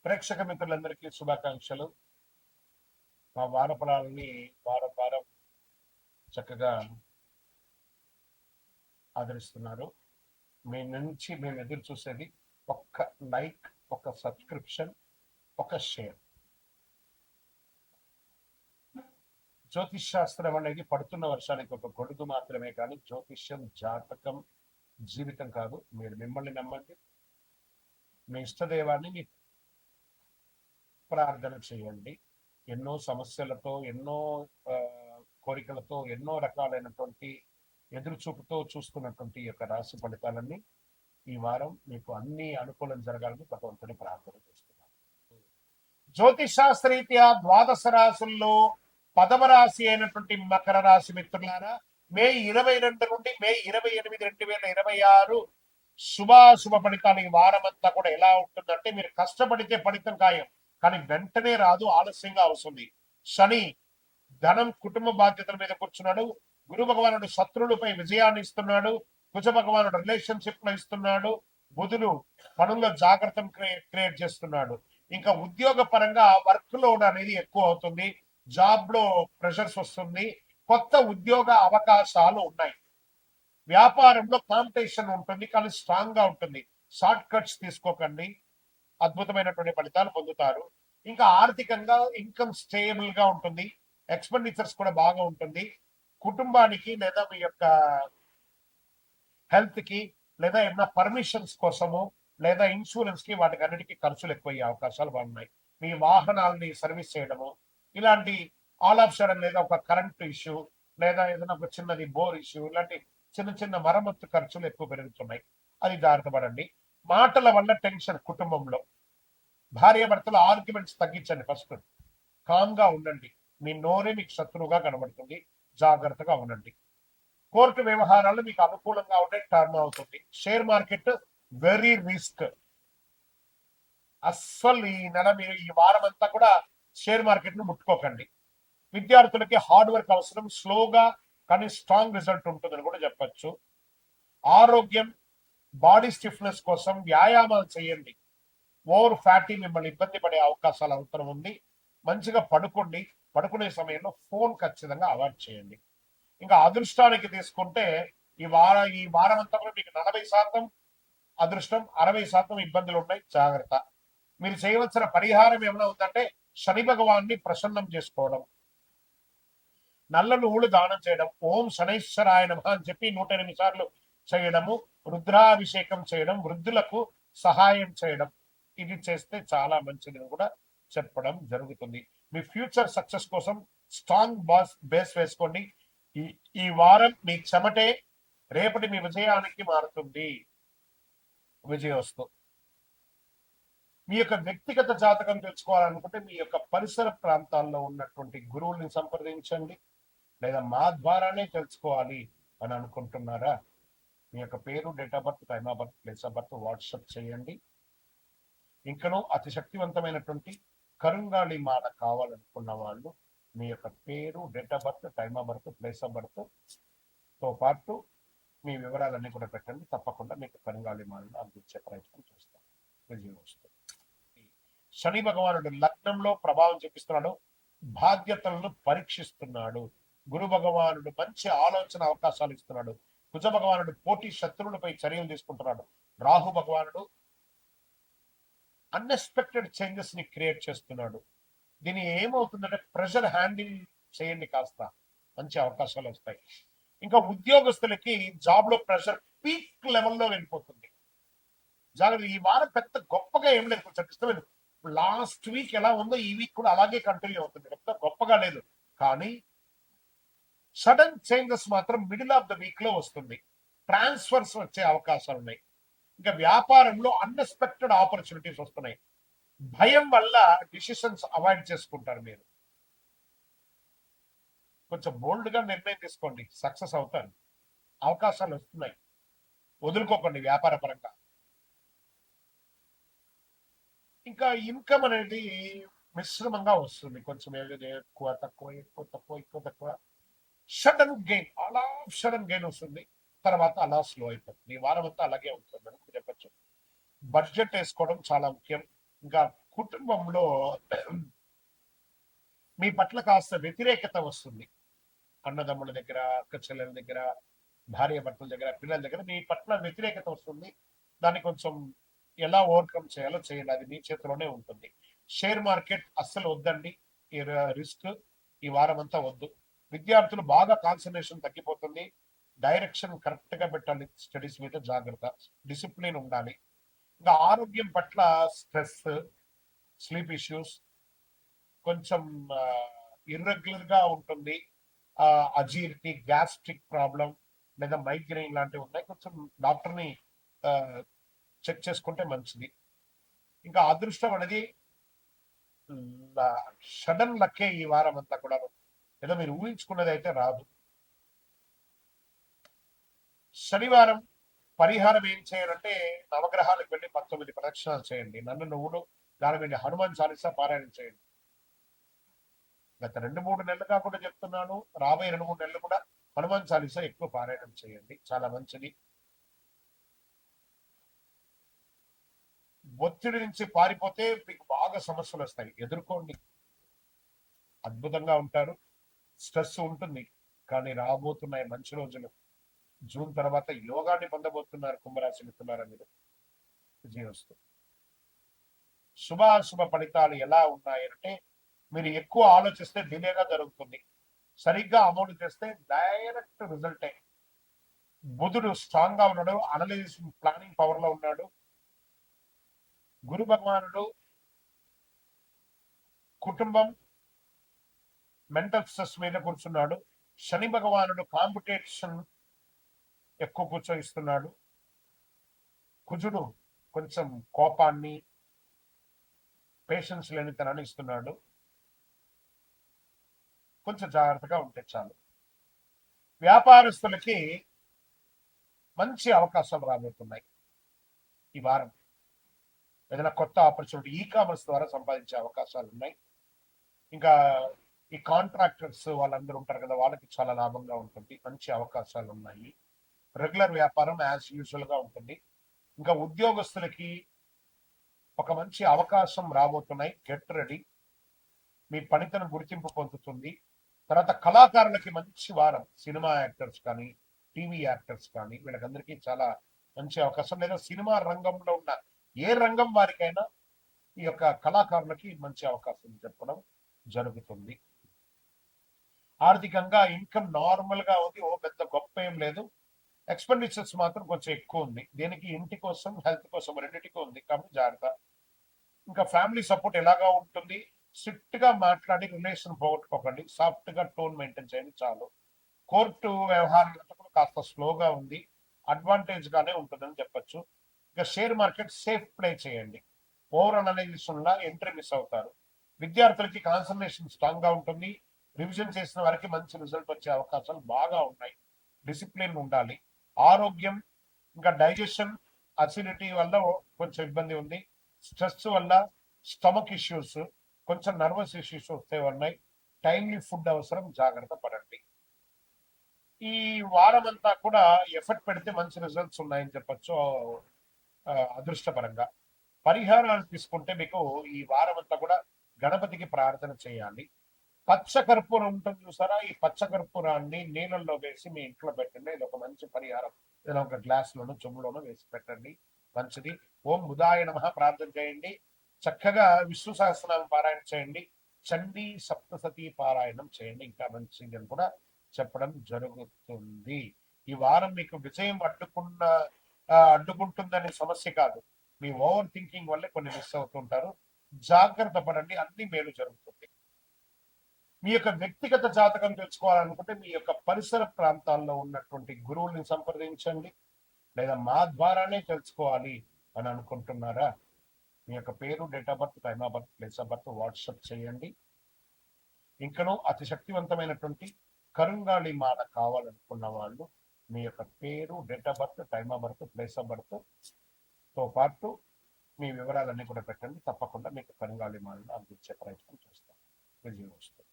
ప్రేక్షక మిత్రులందరికీ శుభాకాంక్షలు. మా వారఫలాలని వారం వారం చక్కగా ఆదరిస్తున్నారు. మీ నుంచి మేము ఎదురు చూసేది ఒక్క లైక్, ఒక సబ్స్క్రిప్షన్, ఒక షేర్. జ్యోతిష్ శాస్త్రం అనేది పడుతున్న వర్షానికి ఒక గొడుగు మాత్రమే, కానీ జ్యోతిష్యం జాతకం జీవితం కాదు. మీరు మిమ్మల్ని నమ్మండి, మీ ఇష్టదేవాన్ని మీ ప్రార్థన చేయండి. ఎన్నో సమస్యలతో, ఎన్నో కోరికలతో, ఎన్నో రకాలైనటువంటి ఎదురుచూపుతో చూస్తున్నటువంటి యొక్క రాశి ఫలితాలన్నీ ఈ వారం మీకు అన్ని అనుకూలం జరగాలని భగవంతుని ప్రార్థన చేస్తున్నాను. జ్యోతిష్ శాస్త్రరీత్యా ద్వాదశ రాశుల్లో 10వ రాశి అయినటువంటి మకర రాశి మిత్రులారా, మే 22 నుండి మే 28, 2026 శుభాశుభ ఫలితాలు. ఈ వారం అంతా కూడా ఎలా ఉంటుందంటే, మీరు కష్టపడితే ఫలితం ఖాయం, కానీ వెంటనే రాదు, ఆలస్యంగా వస్తుంది. శని ధనం, కుటుంబ బాధ్యతల మీద కూర్చున్నాడు. గురు భగవానుడు శత్రువులపై విజయాన్ని ఇస్తున్నాడు. కుజ భగవానుడు రిలేషన్షిప్ లో ఇస్తున్నాడు. బుధుడు పనుల్లో జాగ్రత్తను క్రియేట్ చేస్తున్నాడు. ఇంకా ఉద్యోగ పరంగా వర్క్ లోడ్ అనేది ఎక్కువ అవుతుంది. జాబ్ లో ప్రెషర్స్ వస్తుంది. కొత్త ఉద్యోగ అవకాశాలు ఉన్నాయి. వ్యాపారంలో కాంపిటీషన్ ఉంటుంది, కానీ స్ట్రాంగ్ గా ఉంటుంది. షార్ట్ కట్స్ తీసుకోకండి, అద్భుతమైనటువంటి ఫలితాలు పొందుతారు. ఇంకా ఆర్థికంగా ఇన్కమ్ స్టేబుల్ గా ఉంటుంది. ఎక్స్పెండిచర్స్ కూడా బాగా ఉంటుంది. కుటుంబానికి లేదా మీ యొక్క హెల్త్ కి లేదా ఏమైనా పర్మిషన్స్ కోసము లేదా ఇన్సూరెన్స్ కి వాటికి అన్నిటికీ ఖర్చులు ఎక్కువయ్యే అవకాశాలు బాగున్నాయి. మీ వాహనాలని సర్వీస్ చేయడము, ఇలాంటి ఆల్ ఆఫ్ సడన్ లేదా ఒక కరెంట్ ఇష్యూ లేదా ఏదైనా ఒక చిన్నది బోర్ ఇష్యూ, ఇలాంటి చిన్న చిన్న మరమ్మత్తు ఖర్చులు ఎక్కువ పెరుగుతున్నాయి. అది జాగ్రత్త పడండి. మాటల వల్ల టెన్షన్ కుటుంబంలో. భార్యాభర్తల ఆర్గ్యుమెంట్స్ తగ్గించండి. ఫస్ట్ కామ్ గా ఉండండి. మీ నోరే మీకు శత్రువుగా కనబడుతుంది, జాగ్రత్తగా ఉండండి. కోర్టు వ్యవహారాలు మీకు అనుకూలంగా ఉండే టర్న్ అవుతుంది. Share market very risk. అస్సలు ఈ నెల మీరు ఈ వారం అంతా కూడా షేర్ మార్కెట్ ను ముట్టుకోకండి. విద్యార్థులకి హార్డ్ వర్క్ అవసరం, స్లోగా కానీ స్ట్రాంగ్ రిజల్ట్ ఉంటుందని కూడా చెప్పచ్చు. ఆరోగ్యం, బాడీ స్టిఫ్నెస్ కోసం వ్యాయామాలు చేయండి. ఓవర్ ఫ్యాటీ మిమ్మల్ని ఇబ్బంది పడే అవకాశాలు అవసరం ఉంది. మంచిగా పడుకోండి. పడుకునే సమయంలో ఫోన్ ఖచ్చితంగా అవాయిడ్ చేయండి. ఇంకా అదృష్టానికి తీసుకుంటే ఈ వారం అంతా కూడా మీకు 40% అదృష్టం, 60% ఇబ్బందులు ఉన్నాయి, జాగ్రత్త. మీరు చేయవలసిన పరిహారం ఏమైనా ఉందంటే, శని భగవాన్ని ప్రసన్నం చేసుకోవడం, నల్ల నువ్వులు దానం చేయడం, ఓం శనైశ్వరాయ నమః అని చెప్పి 108 సార్లు చేయడము, రుద్రాభిషేకం చేయడం, వృద్ధులకు సహాయం చేయడం, ఇది చేస్తే చాలా మంచిది కూడా చెప్పడం జరుగుతుంది. మీ ఫ్యూచర్ సక్సెస్ కోసం స్ట్రాంగ్ బేస్ వేసుకోండి. ఈ వారం మీ చెమటే రేపటి మీ విజయానికి మారుతుంది. విజయోస్తు. మీ యొక్క వ్యక్తిగత జాతకం తెలుసుకోవాలనుకుంటే మీ యొక్క పరిసర ప్రాంతాల్లో ఉన్నటువంటి గురువుల్ని సంప్రదించండి, లేదా మా ద్వారానే తెలుసుకోవాలి అని అనుకుంటున్నారా? మీ యొక్క పేరు, date of birth, time of birth, place of birth WhatsApp చేయండి. ఇంకనూ అతి శక్తివంతమైనటువంటి కరుంగాళి మాల కావాలనుకున్న వాళ్ళు మీ యొక్క పేరు, date of birth, time of birth, place of birth తో పాటు మీ వివరాలన్నీ కూడా పెట్టండి. తప్పకుండా మీకు కరుంగాళి మాలను అందించే ప్రయత్నం చేస్తాం. విజయం వస్తుంది. శని భగవానుడు లగ్నంలో ప్రభావం చూపిస్తున్నాడు, బాధ్యతలను పరీక్షిస్తున్నాడు. గురు భగవానుడు మంచి ఆలోచన అవకాశాలు ఇస్తున్నాడు. కుజ భగవానుడు పోటీ శత్రువులపై చర్యలు తీసుకుంటున్నాడు. రాహు భగవానుడు అన్ఎక్స్పెక్టెడ్ చేంజెస్ ని క్రియేట్ చేస్తున్నాడు. దీని ఏమవుతుందంటే, ప్రెషర్ హ్యాండిల్ చేయండి, కాస్త మంచి అవకాశాలు వస్తాయి. ఇంకా ఉద్యోగస్తులకి జాబ్ లో ప్రెషర్ పీక్ లెవెల్లో వెళ్ళిపోతుంది. జాగ్రత్త. ఈ వారం పెద్ద గొప్పగా ఏం లేదు, కొంచెం ఇష్టమైన లాస్ట్ వీక్ ఎలా ఉందో ఈ వీక్ కూడా అలాగే కంటిన్యూ అవుతుంది. పెద్ద గొప్పగా లేదు, కానీ సడన్ చేంజెస్ మాత్రం మిడిల్ ఆఫ్ ద వీక్ లో వస్తుంది. ట్రాన్స్ఫర్స్ వచ్చే అవకాశాలు ఉన్నాయి. ఇంకా వ్యాపారంలో అన్ఎక్స్పెక్టెడ్ ఆపర్చునిటీస్ వస్తున్నాయి. భయం వల్ల డిసిషన్స్ అవాయిడ్ చేసుకుంటారు. మీరు కొంచెం బోల్డ్ గా నిర్ణయం తీసుకోండి, సక్సెస్ అవుతారు. అవకాశాలు వస్తున్నాయి, వదులుకోకండి వ్యాపార పరంగా. ఇంకా ఇన్కమ్ అనేది మిశ్రమంగా వస్తుంది. కొంచెం ఎక్కువ తక్కువ, ఎక్కువ తక్కువ, ఎక్కువ తక్కువ. సడన్ గెయిన్, అలా సడన్ గెయిన్ వస్తుంది, తర్వాత అలా స్లో అయిపోతుంది. ఈ వారం అంతా అలాగే ఉంటుంది అని చెప్పచ్చు. బడ్జెట్ వేసుకోవడం చాలా ముఖ్యం. ఇంకా కుటుంబంలో మీ పట్ల కాస్త వ్యతిరేకత వస్తుంది. అన్నదమ్ముల దగ్గర, అక్క చెల్లెల దగ్గర, భార్య భర్తల దగ్గర, పిల్లల దగ్గర మీ పట్ల వ్యతిరేకత వస్తుంది. దాన్ని కొంచెం ఎలా ఓవర్కమ్ చేయాలో చేయండి. అది మీ చేతిలోనే ఉంటుంది. షేర్ మార్కెట్ అస్సలు వద్దండి. ఈ రిస్క్ ఈ వారం అంతా వద్దు. విద్యార్థులు బాగా కాన్సన్ట్రేషన్ తగ్గిపోతుంది. డైరెక్షన్ కరెక్ట్ గా పెట్టాలి. స్టడీస్ మీద జాగ్రత్త, డిసిప్లిన్ ఉండాలి. ఇంకా ఆరోగ్యం పట్ల స్ట్రెస్, స్లీప్ ఇష్యూస్, కొంచెం ఇర్రెగ్యులర్ గా ఉంటుంది. అజీర్తి, గ్యాస్ట్రిక్ ప్రాబ్లం లేదా మైగ్రెయిన్ లాంటివి ఉన్నాయి. కొంచెం డాక్టర్ని చెక్ చేసుకుంటే మంచిది. ఇంకా అదృష్టం అనేది సడన్ లక్కే ఈ వారం అంతా కూడా. ఏదో మీరు ఊహించుకున్నది అయితే రాదు. శనివారం పరిహారం ఏం చేయాలంటే నవగ్రహాలకు వెళ్ళి 19 ప్రదక్షిణాలు చేయండి. నన్ను నువ్వుడు దాని మీద హనుమాన్ చాలీసా పారాయణం చేయండి. గత 2-3 నెలలుగా కూడా చెప్తున్నాను. రాబోయే 2-3 నెలలు కూడా హనుమాన్ చాలీసా ఎక్కువ పారాయణం చేయండి. చాలా మంచిది. ఒత్తిడి నుంచి పారిపోతే మీకు బాగా సమస్యలు వస్తాయి. ఎదుర్కోండి. అద్భుతంగా ఉంటారు. స్ట్రెస్ ఉంటుంది, కానీ రాబోతున్నాయి మంచి రోజులు. జూన్ తర్వాత యోగాన్ని పొందబోతున్నారు కుంభరాశి మిత్రులారా మీరు. విజయోస్తు. శుభాశుభ ఫలితాలు ఎలా ఉన్నాయంటే మీరు ఎక్కువ ఆలోచిస్తే డిలేగా జరుగుతుంది. సరిగ్గా అమౌంట్ చేస్తే డైరెక్ట్ రిజల్టే. బుధుడు స్ట్రాంగ్ గా ఉన్నాడు. అనలైజ్ ప్లానింగ్ పవర్ లో ఉన్నాడు. గురు భగవానుడు కుటుంబం, మెంటల్ స్ట్రెస్ మీద కూర్చున్నాడు. శని భగవానుడు కాంపిటీషన్ ఎక్కువ కూర్చోయిస్తున్నాడు. కుజుడు కొంచెం కోపాన్ని, పేషెన్స్ లేనితనాన్ని ఇస్తున్నాడు. కొంచెం జాగ్రత్తగా ఉంటే చాలు. వ్యాపారస్తులకి మంచి అవకాశాలు రాబోతున్నాయి ఈ వారం. ఏదైనా కొత్త ఆపర్చునిటీ ఈ కామర్స్ ద్వారా సంపాదించే అవకాశాలు ఉన్నాయి. ఇంకా ఈ కాంట్రాక్టర్స్ వాళ్ళందరూ ఉంటారు కదా, వాళ్ళకి చాలా లాభంగా ఉంటుంది. మంచి అవకాశాలు ఉన్నాయి. రెగ్యులర్ వ్యాపారం యాజ్ యూజువల్ గా ఉంటుంది. ఇంకా ఉద్యోగస్తులకి ఒక మంచి అవకాశం రాబోతున్నాయి. Get ready. మీ పనితనం గుర్తింపు పొందుతుంది. తర్వాత కళాకారులకి మంచి వారం. సినిమా యాక్టర్స్ కానీ, టీవీ యాక్టర్స్ కానీ వీళ్ళకందరికీ చాలా మంచి అవకాశం. లేదా సినిమా రంగంలో ఉన్న ఏ రంగం వారికైనా ఈ యొక్క కళాకారులకి మంచి అవకాశం చెప్పడం జరుగుతుంది. ఆర్థికంగా ఇన్కమ్ నార్మల్ గా ఉంది. ఓ పెద్ద గొప్ప ఏం లేదు. ఎక్స్పెండిచర్స్ మాత్రం కొంచెం ఎక్కువ ఉంది. దేనికి? ఇంటి కోసం, హెల్త్ కోసం, రెండింటికి ఉంది. కాబట్టి జాగ్రత్త. ఇంకా ఫ్యామిలీ సపోర్ట్ ఎలాగా ఉంటుంది? స్ట్రిక్ట్ గా మాట్లాడి రిలేషన్ పోగొట్టుకోకండి. సాఫ్ట్ గా టోన్ మెయింటైన్ చేయండి చాలు. కోర్టు వ్యవహారాలతో కూడా కాస్త స్లోగా ఉంది. అడ్వాంటేజ్ గానే ఉంటుందని చెప్పొచ్చు. ఇక షేర్ మార్కెట్ సేఫ్ ప్లే చేయండి. ఓవర్ అనలైజేషన్ లా ఎంట్రీ మిస్ అవుతారు. విద్యార్థులకి కాన్సన్ట్రేషన్ స్ట్రాంగ్ గా ఉంటుంది. రివిజన్ చేసిన వారికి మంచి రిజల్ట్ వచ్చే అవకాశాలు బాగా ఉన్నాయి. డిసిప్లిన్ ఉండాలి. ఆరోగ్యం, ఇంకా డైజెషన్, అసిడిటీ వల్ల కొంచెం ఇబ్బంది ఉంది. స్ట్రెస్ వల్ల స్టమక్ ఇష్యూస్, కొంచెం నర్వస్ ఇష్యూస్ వస్తే ఉన్నాయి. టైమ్లీ ఫుడ్ అవసరం. జాగ్రత్త పడండి. ఈ వారం అంతా కూడా ఎఫర్ట్ పెడితే మంచి రిజల్ట్స్ ఉన్నాయని చెప్పొచ్చు. అదృష్టపరంగా పరిహారాలు తీసుకుంటే మీకు ఈ వారం అంతా కూడా గణపతికి ప్రార్థన చేయాలి. పచ్చ కర్పూరం ఉంటుంది చూసారా? ఈ పచ్చ కర్పూరాన్ని నీళ్ళల్లో వేసి మీ ఇంట్లో పెట్టండి. ఇది ఒక మంచి పరిహారం. ఏదైనా ఒక గ్లాస్ లోనో చెంబులోనో వేసి పెట్టండి. మంచిది. ఓం బుధాయ నమః ప్రార్థన చేయండి. చక్కగా విష్ణు సహస్రనామం పారాయణ చేయండి. చండీ సప్తసతి పారాయణం చేయండి. ఇంకా మంచిది అని కూడా చెప్పడం జరుగుతుంది. ఈ వారం మీకు విజయం అడ్డుకుంటుందనే సమస్య కాదు. మీ ఓవర్ థింకింగ్ వల్లే కొన్ని మిస్ అవుతుంటారు. జాగ్రత్త పడండి. అన్ని మేలు జరుగుతుంది. మీ యొక్క వ్యక్తిగత జాతకం తెలుసుకోవాలనుకుంటే మీ యొక్క పరిసర ప్రాంతాల్లో ఉన్నటువంటి గురువుల్ని సంప్రదించండి. లేదా మా ద్వారానే తెలుసుకోవాలి అని అనుకుంటున్నారా? మీ యొక్క పేరు, date of birth, time of birth, place of birth WhatsApp చేయండి. ఇంకనూ అతి శక్తివంతమైనటువంటి కరుంగాళి మాల కావాలనుకున్న వాళ్ళు మీ యొక్క పేరు, date of birth, time of birth, place of birth తో పాటు మీ వివరాలన్నీ కూడా పెట్టండి. తప్పకుండా మీకు కరుంగాళి మాలను అందించే ప్రయత్నం చేస్తాం. విజయం వస్తుంది.